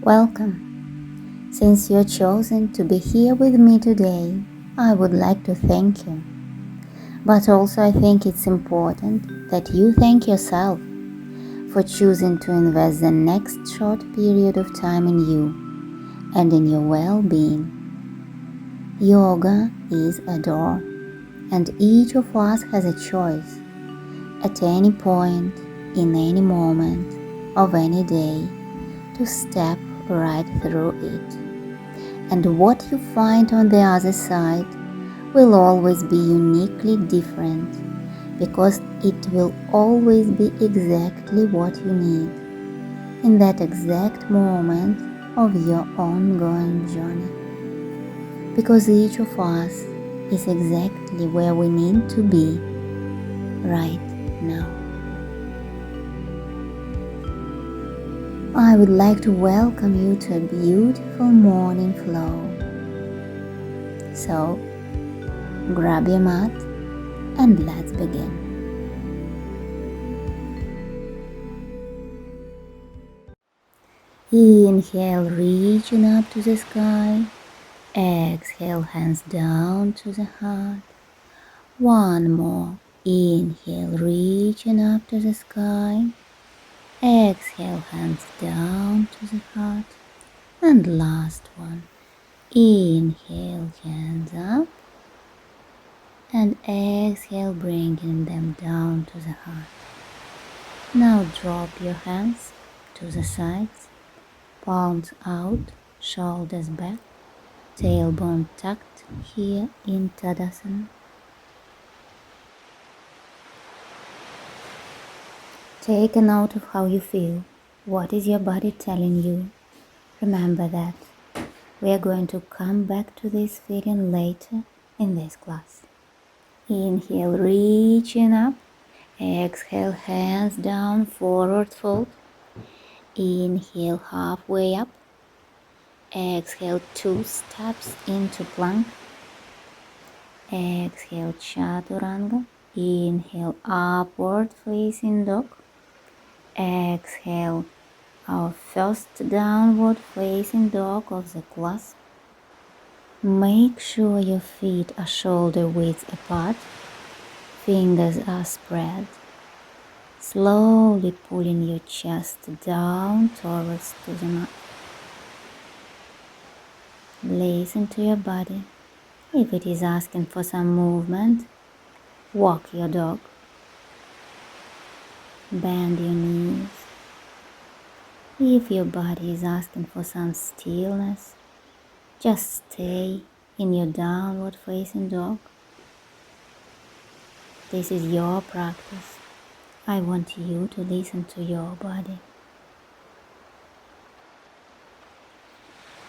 Welcome. Since you chosen to be here with me today, I would like to thank you. But also I think it's important that you thank yourself for choosing to invest the next short period of time in you and in your well-being. Yoga is a door, and each of us has a choice at any point, in any moment of any day, to step right through it. And what you find on the other side will always be uniquely different, because it will always be exactly what you need in that exact moment of your ongoing journey. Because each of us is exactly where we need to be right now. I would like to welcome you to a beautiful morning flow. So, grab your mat and let's begin. Inhale, reaching up to the sky. Exhale, hands down to the heart. One more. Inhale, reaching up to the sky. Exhale, hands down to the heart. And last one. Inhale, hands up. And exhale, bringing them down to the heart. Now drop your hands to the sides. Palms out, shoulders back. Tailbone tucked here in Tadasana. Take a note of how you feel. What is your body telling you? Remember that. We are going to come back to this feeling later in this class. Inhale, reaching up. Exhale, hands down, forward fold. Inhale, halfway up. Exhale, 2 steps into plank. Exhale, chaturanga. Inhale, upward facing dog. Exhale, our first downward facing dog of the class. Make sure your feet are shoulder width apart, fingers are spread. Slowly pulling your chest down towards to the mat. Listen to your body. If it is asking for some movement, walk your dog. Bend your knees. If your body is asking for some stillness, just stay in your downward facing dog. This is your practice. I want you to listen to your body.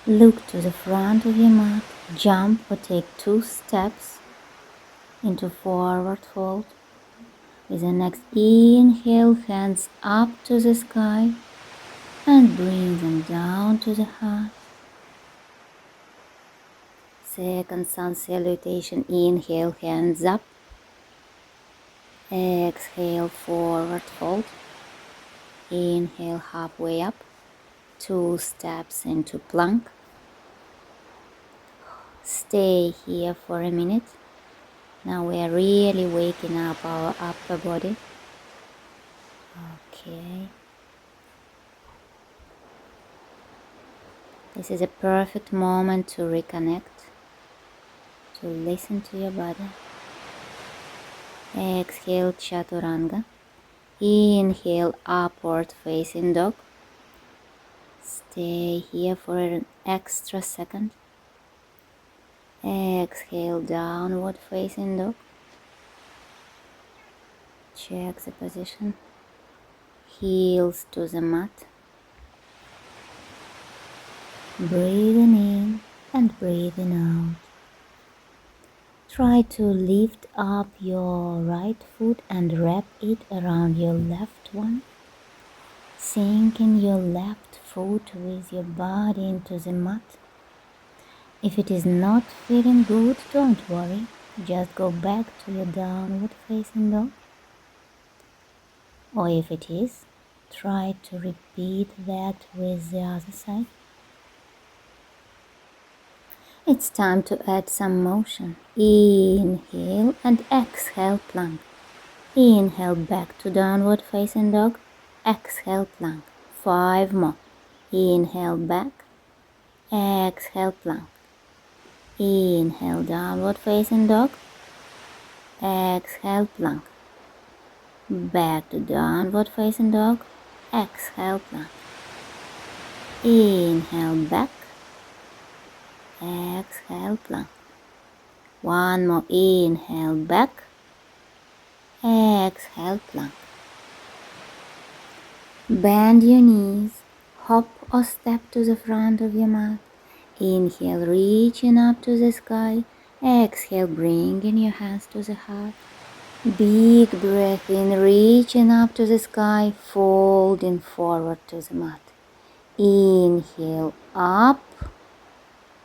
Look to the front of your mat, jump or take 2 steps into forward fold. With the next inhale, hands up to the sky and bring them down to the heart. Second sun salutation, inhale, hands up. Exhale, forward fold. Inhale, halfway up. 2 steps into plank. Stay here for a minute. Now we are really waking up our upper body. Okay. This is a perfect moment to reconnect, to listen to your body. Exhale, chaturanga. Inhale, upward facing dog. Stay here for an extra second. Exhale, downward facing dog. Check the position. Heels to the mat. Breathing in and breathing out. Try to lift up your right foot and wrap it around your left one. Sinking your left foot with your body into the mat. If it is not feeling good, don't worry. Just go back to your downward facing dog. Or if it is, try to repeat that with the other side. It's time to add some motion. Inhale and exhale, plank. Inhale back to downward facing dog. Exhale, plank. 5 more. Inhale back. Exhale, plank. Inhale, downward facing dog. Exhale, plank. Back to downward facing dog. Exhale, plank. Inhale back. Exhale, plank. One more. Inhale back. Exhale, plank. Bend your knees. Hop or step to the front of your mat. Inhale, reaching up to the sky. Exhale, bringing your hands to the heart. Big breath in, reaching up to the sky, folding forward to the mat. Inhale, up.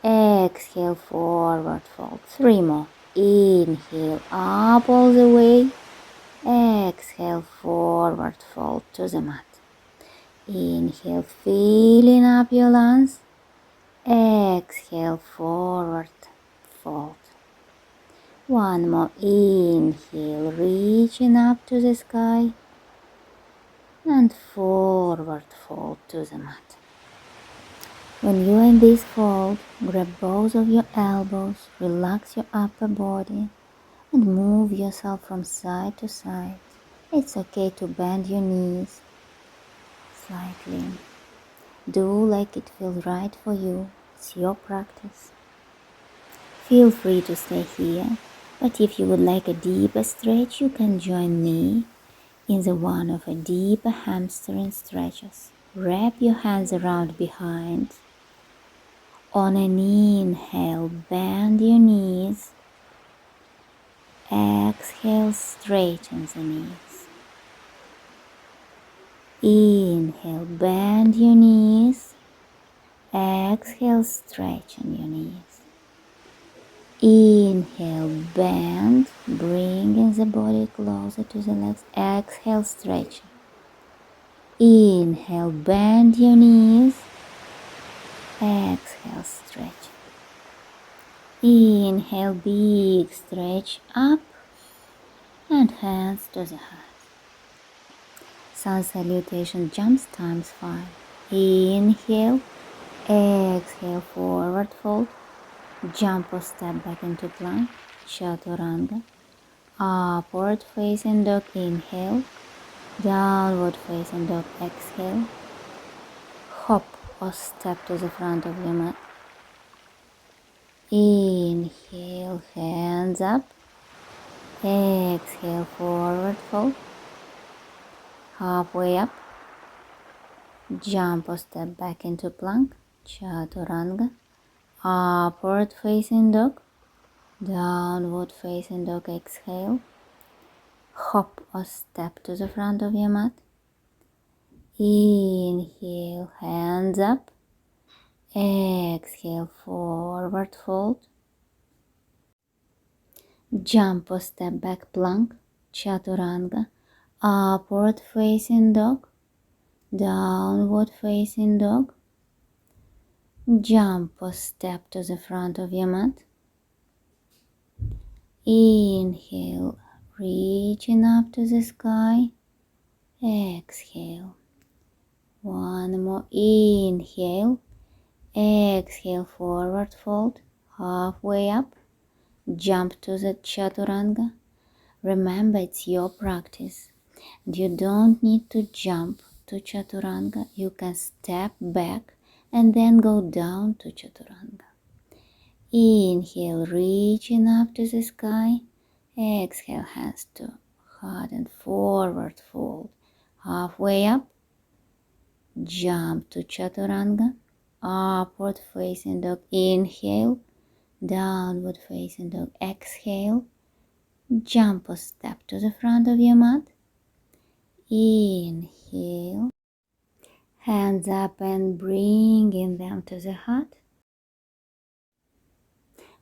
Exhale, forward fold. 3 more. Inhale, up all the way. Exhale, forward fold to the mat. Inhale, filling up your lungs. Exhale, forward fold. One more. Inhale, reaching up to the sky. And forward fold to the mat. When you're in this fold, grab both of your elbows, relax your upper body, and move yourself from side to side. It's okay to bend your knees slightly. Do like it feels right for you. It's your practice. Feel free to stay here, but if you would like a deeper stretch, you can join me in the one of a deeper hamstring stretches. Wrap your hands around behind. On an inhale, bend your knees. Exhale, straighten the knees. Inhale, bend your knees. Exhale, straighten your knees. Inhale, bend, bringing the body closer to the legs. Exhale, stretch. Inhale, bend your knees. Exhale, stretch. Inhale, big stretch up and hands to the heart. Sun salutation jumps times 5. Inhale, exhale, forward fold. Jump or step back into plank, chaturanga. Upward facing dog, inhale. Downward facing dog, exhale. Hop or step to the front of your mat. Inhale, hands up. Exhale, forward fold. Halfway up. Jump or step back into plank, chaturanga. Upward facing dog. Downward facing dog, exhale. Hop or step to the front of your mat. Inhale, hands up. Exhale, forward fold. Jump or step back plank, chaturanga. Upward facing dog. Downward facing dog. Jump or step to the front of your mat. Inhale, reaching up to the sky. Exhale. One more. Inhale. Exhale, forward fold. Halfway up. Jump to the chaturanga. Remember, it's your practice. You don't need to jump to chaturanga. You can step back and then go down to chaturanga. Inhale, reaching up to the sky. Exhale, hands to heart and forward fold. Halfway up. Jump to chaturanga. Upward facing dog, inhale. Downward facing dog, exhale. Jump or step to the front of your mat. Inhale. Hands up and bringing them to the heart.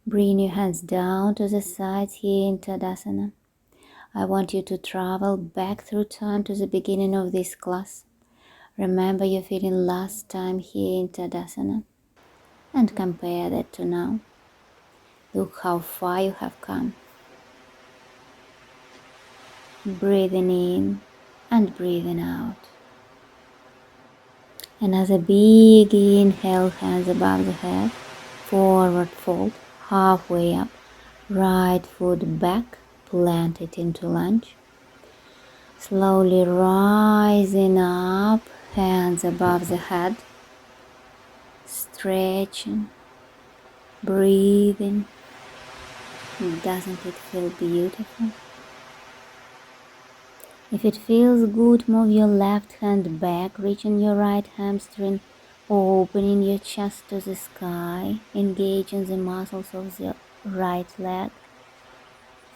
Bring your hands down to the sides here in Tadasana. I want you to travel back through time to the beginning of this class. Remember your feeling last time here in Tadasana and compare that to now. Look how far you have come. Breathing in and breathing out. And as a big inhale, hands above the head, forward fold, halfway up, right foot back, plant it into lunge. Slowly rising up, hands above the head, stretching, breathing. Doesn't it feel beautiful? If it feels good, move your left hand back, reaching your right hamstring, opening your chest to the sky, engaging the muscles of the right leg.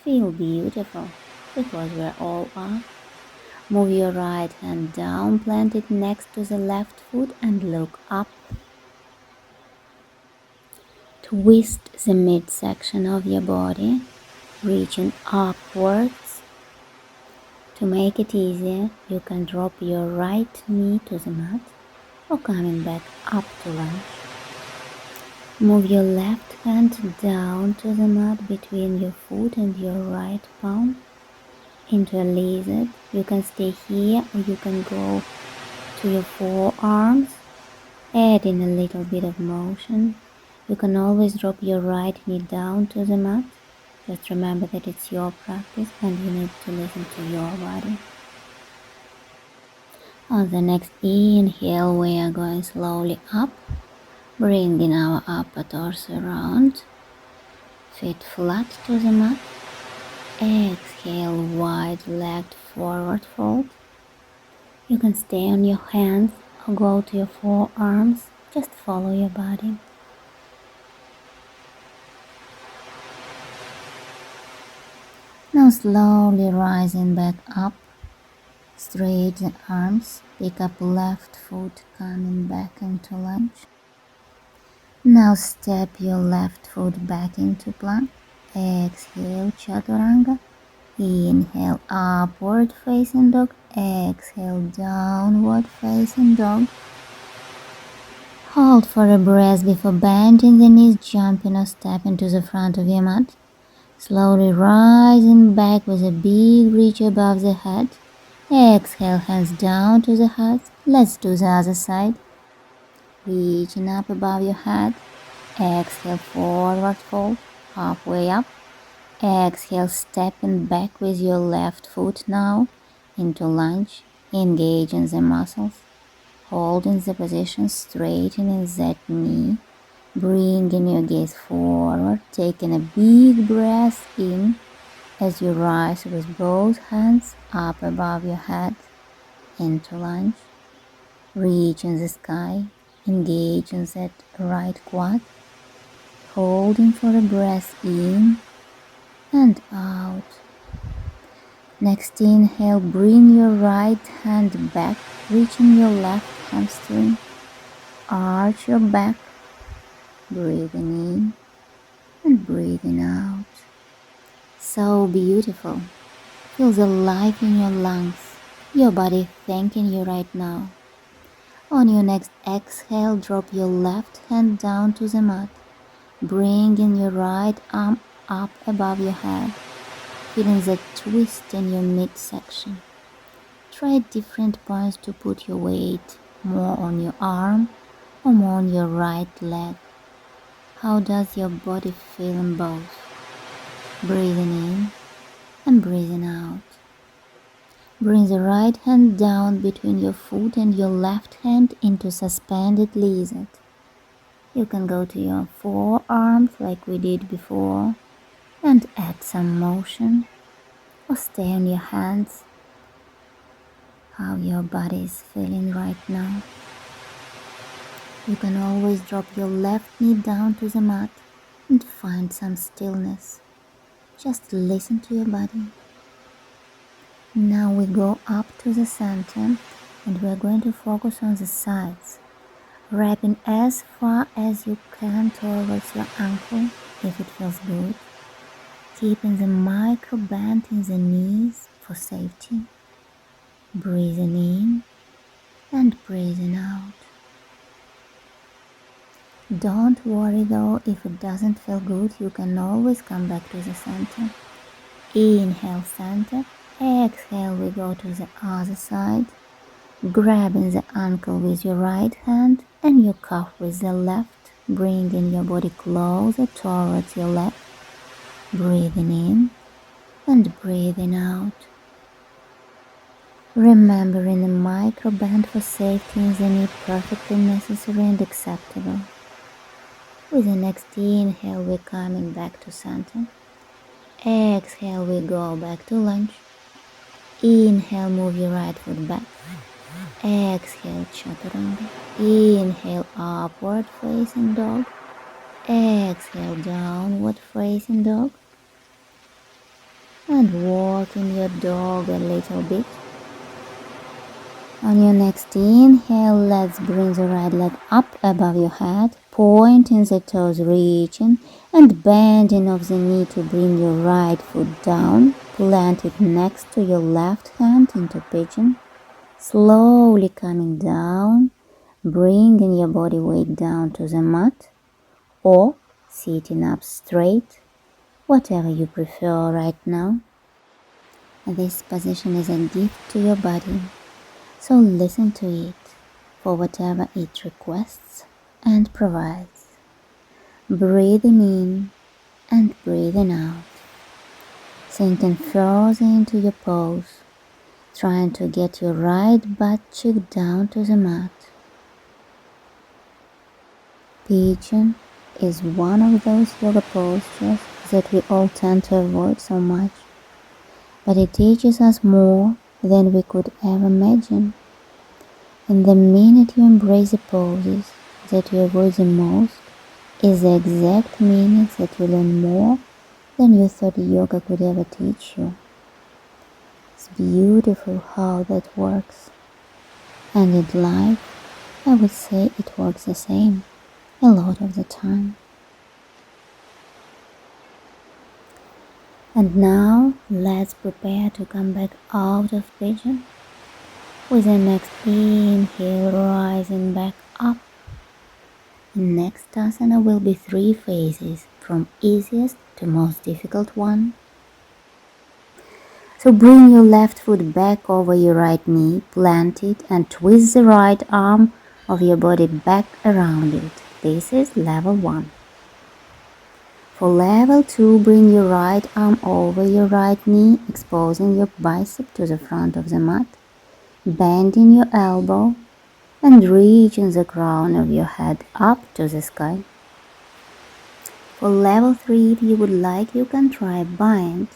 Feel beautiful, because we all are. Move your right hand down, plant it next to the left foot and look up. Twist the midsection of your body, reaching upwards. To make it easier, you can drop your right knee to the mat or coming back up to lunge. Move your left hand down to the mat between your foot and your right palm into a lizard. You can stay here or you can go to your forearms, adding a little bit of motion. You can always drop your right knee down to the mat. Just remember that it's your practice and you need to listen to your body. On the next inhale, we are going slowly up, bringing our upper torso around, feet flat to the mat. Exhale, wide-legged forward fold. You can stay on your hands or go to your forearms. Just follow your body. Now slowly rising back up, straight the arms, pick up left foot, coming back into lunge. Now step your left foot back into plank. Exhale, chaturanga. Inhale, upward facing dog. Exhale, downward facing dog. Hold for a breath before bending the knees, jumping or stepping to the front of your mat. Slowly rising back with a big reach above the head. Exhale, hands down to the heart. Let's do the other side. Reaching up above your head. Exhale, forward fold, halfway up. Exhale, stepping back with your left foot now into lunge, engaging the muscles, holding the position, straightening that knee, bringing your gaze forward, taking a big breath in as you rise with both hands up above your head into lunge, reaching the sky, engaging that right quad, holding for a breath in and out. Next inhale, bring your right hand back, reaching your left hamstring, arch your back, breathing in and breathing out. So beautiful. Feel the life in your lungs, your body thanking you right now. On your next exhale, drop your left hand down to the mat, bringing your right arm up above your head, feeling the twist in your midsection. Try at different points to put your weight more on your arm or more on your right leg. How does your body feel in both? Breathing in and breathing out. Bring the right hand down between your foot and your left hand into suspended lizard. You can go to your forearms like we did before and add some motion, or stay on your hands, how your body is feeling right now. You can always drop your left knee down to the mat and find some stillness. Just listen to your body. Now we go up to the center and we're going to focus on the sides, wrapping as far as you can towards your ankle if it feels good, keeping the micro bend in the knees for safety, breathing in and breathing out. Don't worry though if it doesn't feel good, you can always come back to the center. Inhale center, exhale we go to the other side, grabbing the ankle with your right hand and your calf with the left, bringing your body closer towards your left, breathing in and breathing out. Remembering a micro bend for safety in the knee, perfectly necessary and acceptable. With the next inhale, we're coming back to center. Exhale, we go back to lunge. Inhale, move your right foot back. Exhale, chaturanga. Inhale, upward facing dog. Exhale, downward facing dog. And walk in your dog a little bit. On your next inhale, let's bring the right leg up above your head, pointing the toes, reaching and bending of the knee to bring your right foot down. Plant it next to your left hand into pigeon. Slowly coming down, bringing your body weight down to the mat or sitting up straight, whatever you prefer right now. This position is a gift to your body. So listen to it for whatever it requests and provides. Breathing in and breathing out. Sinking further into your pose, trying to get your right butt cheek down to the mat. Pigeon is one of those yoga postures that we all tend to avoid so much, but it teaches us more than we could ever imagine. And the minute you embrace the poses that you avoid the most is the exact minute that you learn more than you thought yoga could ever teach you. It's beautiful how that works. And in life, I would say it works the same a lot of the time. And now let's prepare to come back out of pigeon. With the next inhale, rising back up. The next asana will be 3 phases, from easiest to most difficult one. So bring your left foot back over your right knee, plant it and twist the right arm of your body back around it. This is level 1. For level 2, bring your right arm over your right knee, exposing your bicep to the front of the mat. Bending your elbow and reaching the crown of your head up to the sky. For level 3, if you would like, you can try bind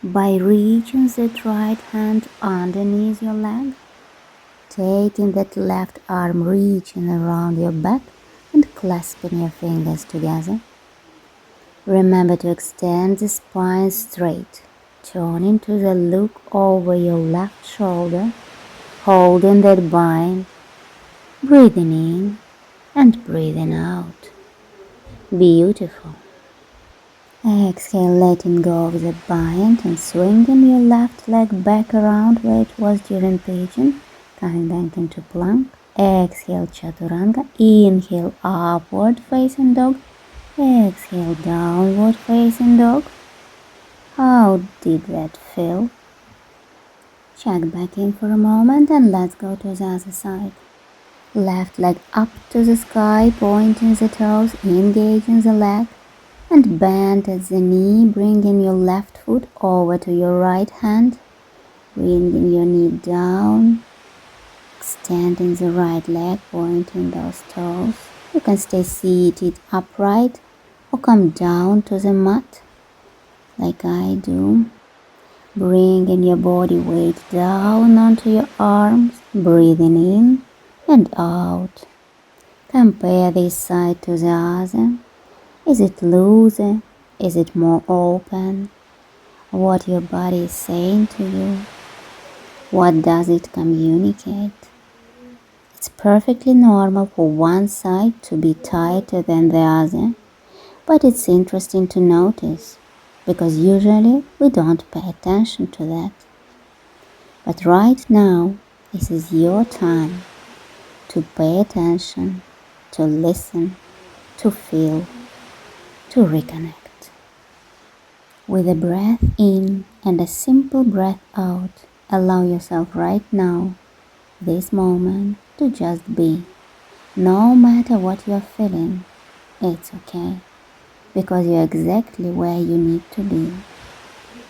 by reaching that right hand underneath your leg, taking that left arm, reaching around your back and clasping your fingers together. Remember to extend the spine straight, turning to the look over your left shoulder, holding that bind, breathing in and breathing out. Beautiful. Exhale, letting go of the bind and swinging your left leg back around where it was during pigeon, coming back into plank. Exhale, chaturanga. Inhale, upward facing dog. Exhale, downward facing dog. How did that feel? Check back in for a moment and let's go to the other side. Left leg up to the sky, pointing the toes, engaging the leg, and bend at the knee, bringing your left foot over to your right hand, bringing your knee down, extending the right leg, pointing those toes. You can stay seated upright or come down to the mat like I do. Bringing your body weight down onto your arms, breathing in and out. Compare this side to the other. Is it looser? Is it more open? What your body is saying to you? What does it communicate? It's perfectly normal for one side to be tighter than the other, but it's interesting to notice, because usually we don't pay attention to that. But right now, this is your time to pay attention, to listen, to feel, to reconnect. With a breath in and a simple breath out, allow yourself right now, this moment, to just be. No matter what you're feeling, it's okay, because you're exactly where you need to be,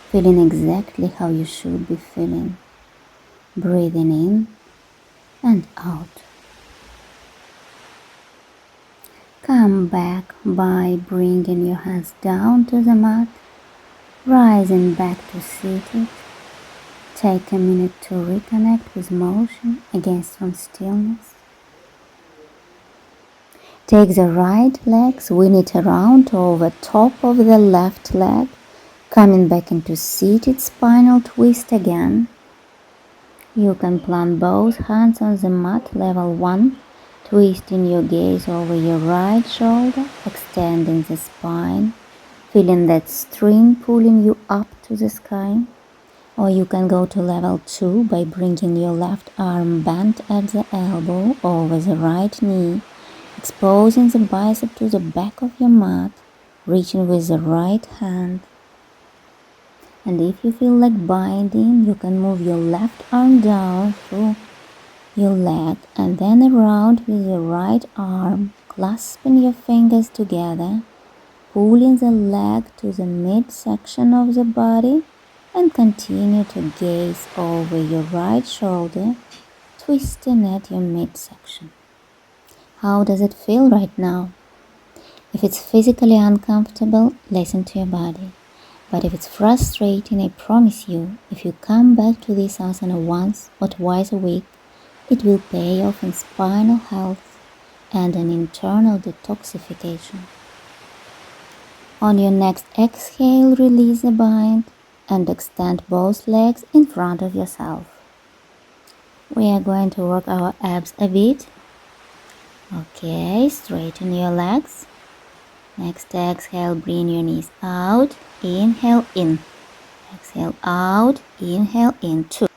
feeling exactly how you should be feeling, breathing in and out. Come back by bringing your hands down to the mat, rising back to seated. Take a minute to reconnect with motion against some stillness. Take the right leg, swing it around over top of the left leg, coming back into seated spinal twist again. You can plant both hands on the mat, level 1, twisting your gaze over your right shoulder, extending the spine, feeling that string pulling you up to the sky. Or you can go to level 2 by bringing your left arm bent at the elbow over the right knee, exposing the bicep to the back of your mat, reaching with the right hand. And if you feel like binding, you can move your left arm down through your leg and then around with your right arm, clasping your fingers together, pulling the leg to the midsection of the body, and continue to gaze over your right shoulder, twisting at your midsection. How does it feel right now? If it's physically uncomfortable, listen to your body. But if it's frustrating, I promise you, if you come back to this asana once or twice a week, it will pay off in spinal health and an internal detoxification. On your next exhale, release the bind and extend both legs in front of yourself. We are going to work our abs a bit. Okay, straighten your legs. Next exhale, bring your knees out. Inhale in. Exhale out. Inhale in. 2.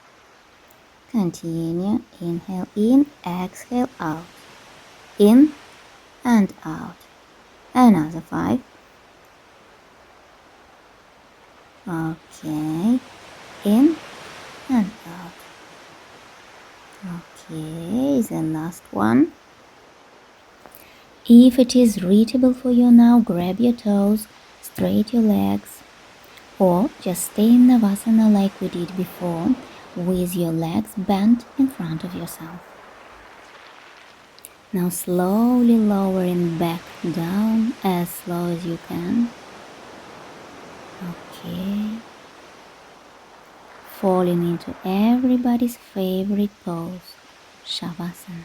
Continue. Inhale in. Exhale out. In and out. Another 5. Okay. In and out. Okay, the last one. If it is reachable for you now, grab your toes, straighten your legs, or just stay in Navasana like we did before, with your legs bent in front of yourself. Now slowly lowering back down as slow as you can. Okay. Falling into everybody's favorite pose, Shavasana,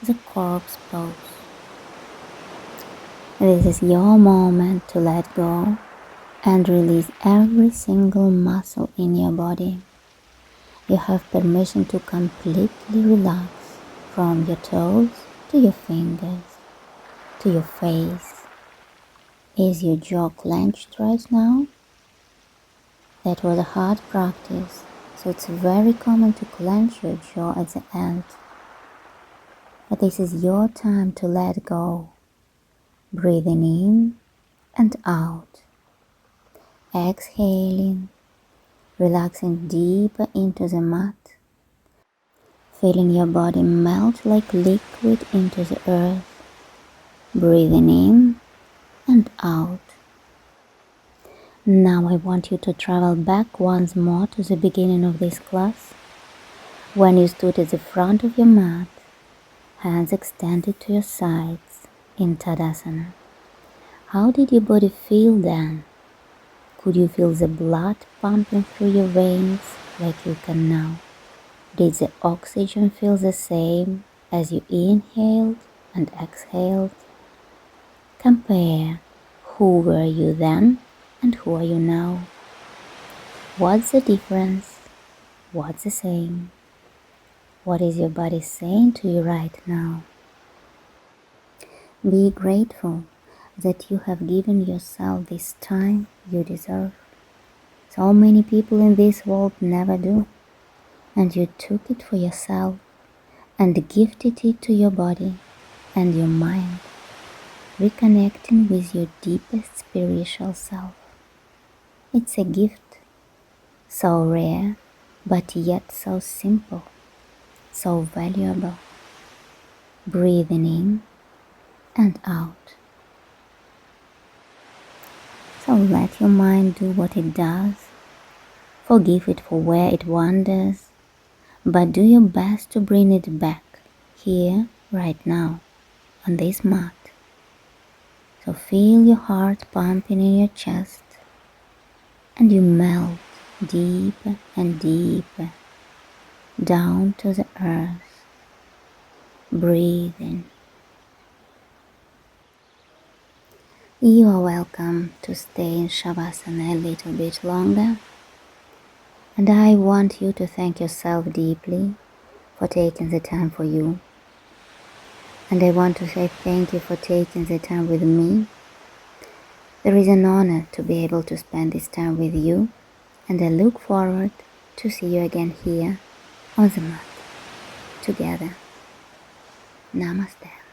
the corpse pose. This is your moment to let go and release every single muscle in your body. You have permission to completely relax from your toes to your fingers, to your face. Is your jaw clenched right now? That was a hard practice, so it's very common to clench your jaw at the end. But this is your time to let go. Breathing in and out. Exhaling, relaxing deeper into the mat. Feeling your body melt like liquid into the earth. Breathing in and out. Now I want you to travel back once more to the beginning of this class. When you stood at the front of your mat, hands extended to your sides in Tadasana. How did your body feel then? Could you feel the blood pumping through your veins like you can now? Did the oxygen feel the same as you inhaled and exhaled? Compare who were you then and who are you now? What's the difference? What's the same? What is your body saying to you right now? Be grateful that you have given yourself this time you deserve. So many people in this world never do. And you took it for yourself and gifted it to your body and your mind. reconnecting with your deepest spiritual self. It's a gift, so rare, but yet so simple, so valuable. Breathing in and out. So let your mind do what it does. Forgive it for where it wanders, but do your best to bring it back here, right now, on this mat. So feel your heart pumping in your chest, and you melt deeper and deeper down to the earth. Breathe in. You are welcome to stay in Shavasana a little bit longer, and I want you to thank yourself deeply for taking the time for you. And I want to say thank you for taking the time with me. There is an honor to be able to spend this time with you, and I look forward to see you again here on the mat, together. Namaste.